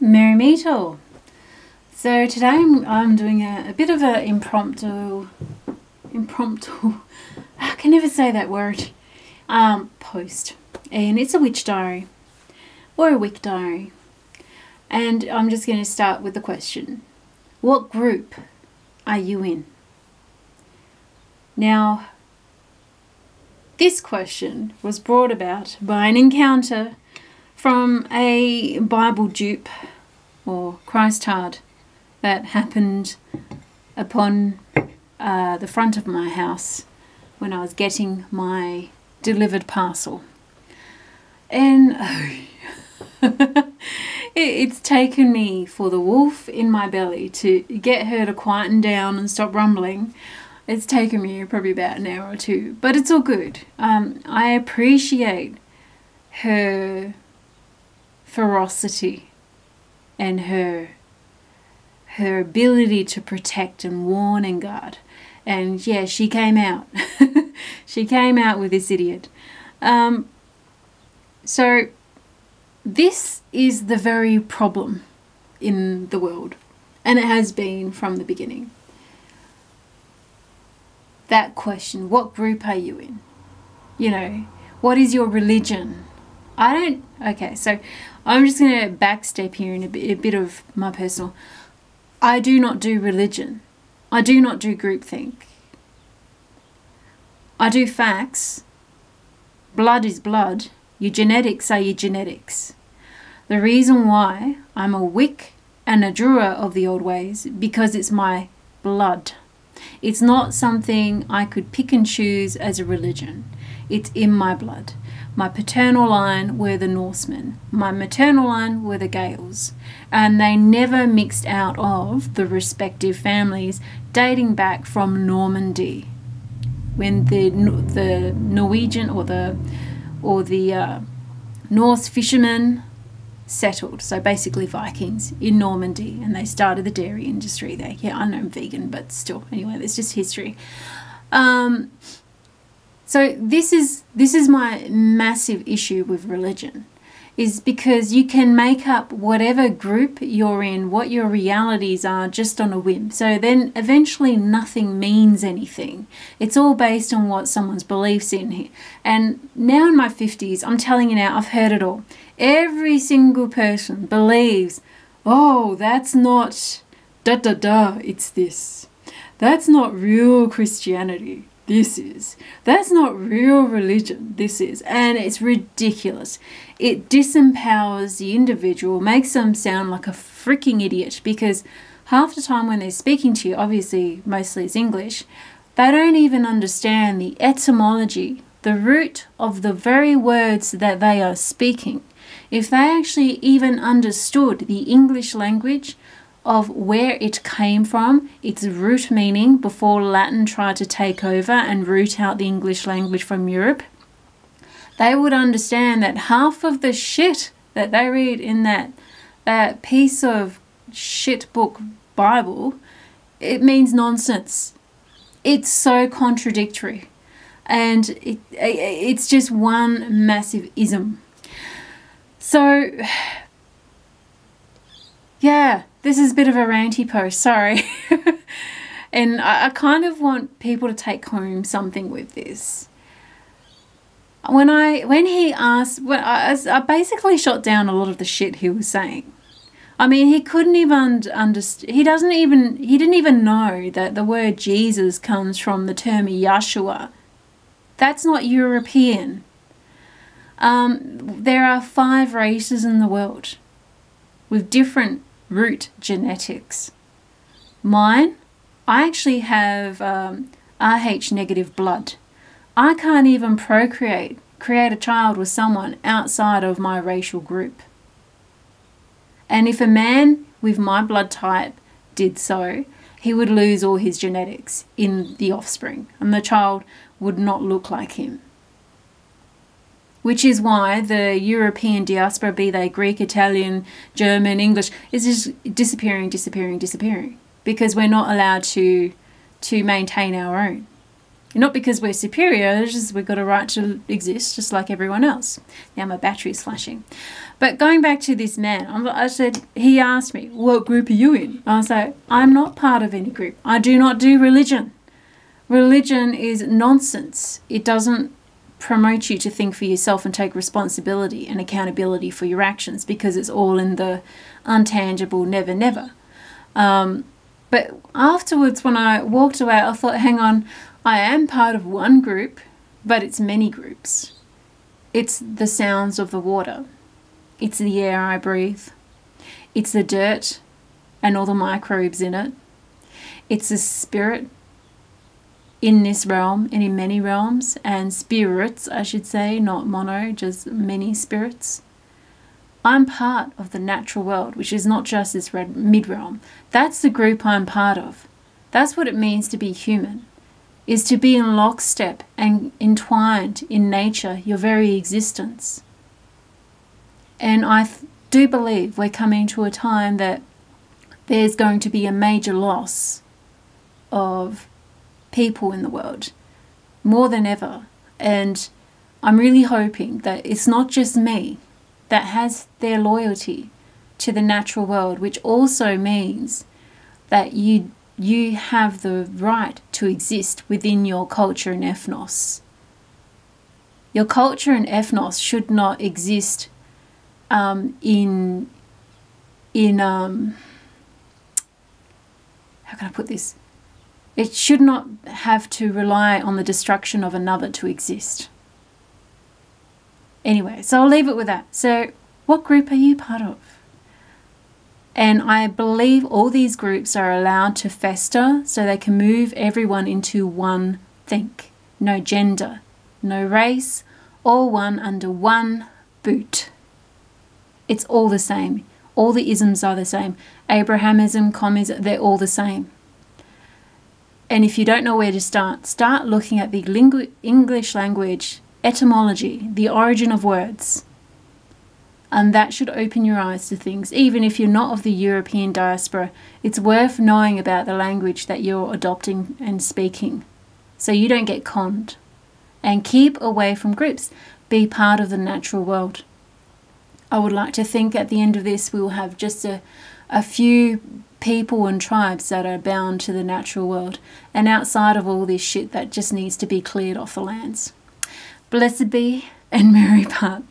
Merry meet all. So today I'm doing a bit of an impromptu, I can never say that word, post. And it's a witch diary, or a wick diary. And I'm just going to start with the question, what group are you in? Now, this question was brought about by an encounter from a Bible dupe or Christ hard that happened upon the front of my house when I was getting my delivered parcel. And it's taken me for the wolf in my belly to get her to quieten down and stop rumbling. It's taken me probably about an hour or two, but it's all good. I appreciate her ferocity and her ability to protect and warn and guard. And yeah, she came out. She came out with this idiot. So this is the very problem in the world, and it has been from the beginning. That question, what group are you in? You know, what is your religion? Okay, so I'm just going to backstep here in a bit of my personal. I do not do religion. I do not do groupthink. I do facts. Blood is blood. Your genetics are your genetics. The reason why I'm a wick and a druer of the old ways, because it's my blood. It's not something I could pick and choose as a religion. It's in my blood. My paternal line were the Norsemen. My maternal line were the Gaels. And they never mixed out of the respective families dating back from Normandy. When the Norwegian or the Norse fishermen settled, so basically Vikings, in Normandy, and they started the dairy industry there. Yeah, I know I'm vegan, but still, anyway, that's just history. So this is my massive issue with religion, is because you can make up whatever group you're in, what your realities are, just on a whim. So then eventually nothing means anything. It's all based on what someone's beliefs in. And now in my 50s, I'm telling you now, I've heard it all. Every single person believes, oh, that's not da-da-da, it's this. That's not real Christianity. This is. That's not real religion. This is. And it's ridiculous. It disempowers the individual, makes them sound like a freaking idiot, because half the time when they're speaking to you, obviously mostly it's English, they don't even understand the etymology, the root of the very words that they are speaking. If they actually even understood the English language, of where it came from, its root meaning, before Latin tried to take over and root out the English language from Europe, they would understand that half of the shit that they read in that piece of shit book Bible, it means nonsense. It's so contradictory. And it's just one massive ism. So, yeah. This is a bit of a ranty post, sorry. And I kind of want people to take home something with this. When he asked, I basically shot down a lot of the shit he was saying. I mean, he couldn't even understand. He didn't even know that the word Jesus comes from the term Yahshua. That's not European. There are 5 races in the world with different root genetics. Mine, I actually have Rh negative blood. I can't even create a child with someone outside of my racial group. And if a man with my blood type did so, he would lose all his genetics in the offspring, and the child would not look like him. Which is why the European diaspora, be they Greek, Italian, German, English, is just disappearing, because we're not allowed to maintain our own. Not because we're superior, it's just we've got a right to exist just like everyone else. Now my battery's flashing. But going back to this man, I said, he asked me, what group are you in? I was like, I'm not part of any group. I do not do religion. Religion is nonsense. It doesn't promote you to think for yourself and take responsibility and accountability for your actions, because it's all in the untangible never, never. But afterwards, when I walked away, I thought, hang on, I am part of one group, but it's many groups. It's the sounds of the water. It's the air I breathe. It's the dirt and all the microbes in it. It's the spirit in this realm and in many realms, and spirits, I should say, not mono, just many spirits. I'm part of the natural world, which is not just this mid-realm. That's the group I'm part of. That's what it means to be human, is to be in lockstep and entwined in nature, your very existence. And I do believe we're coming to a time that there's going to be a major loss of people in the world, more than ever. And I'm really hoping that it's not just me that has their loyalty to the natural world, which also means that you have the right to exist within your culture and ethnos. Your culture and ethnos should not exist in how can I put this? It should not have to rely on the destruction of another to exist. Anyway, so I'll leave it with that. So what group are you part of? And I believe all these groups are allowed to fester so they can move everyone into one thing. No gender, no race, all one under one boot. It's all the same. All the isms are the same. Abrahamism, communism, they're all the same. And if you don't know where to start looking at the English language, etymology, the origin of words. And that should open your eyes to things. Even if you're not of the European diaspora, it's worth knowing about the language that you're adopting and speaking, so you don't get conned. And keep away from groups. Be part of the natural world. I would like to think at the end of this we will have just a few people and tribes that are bound to the natural world, and outside of all this shit that just needs to be cleared off the lands. Blessed be and merry part.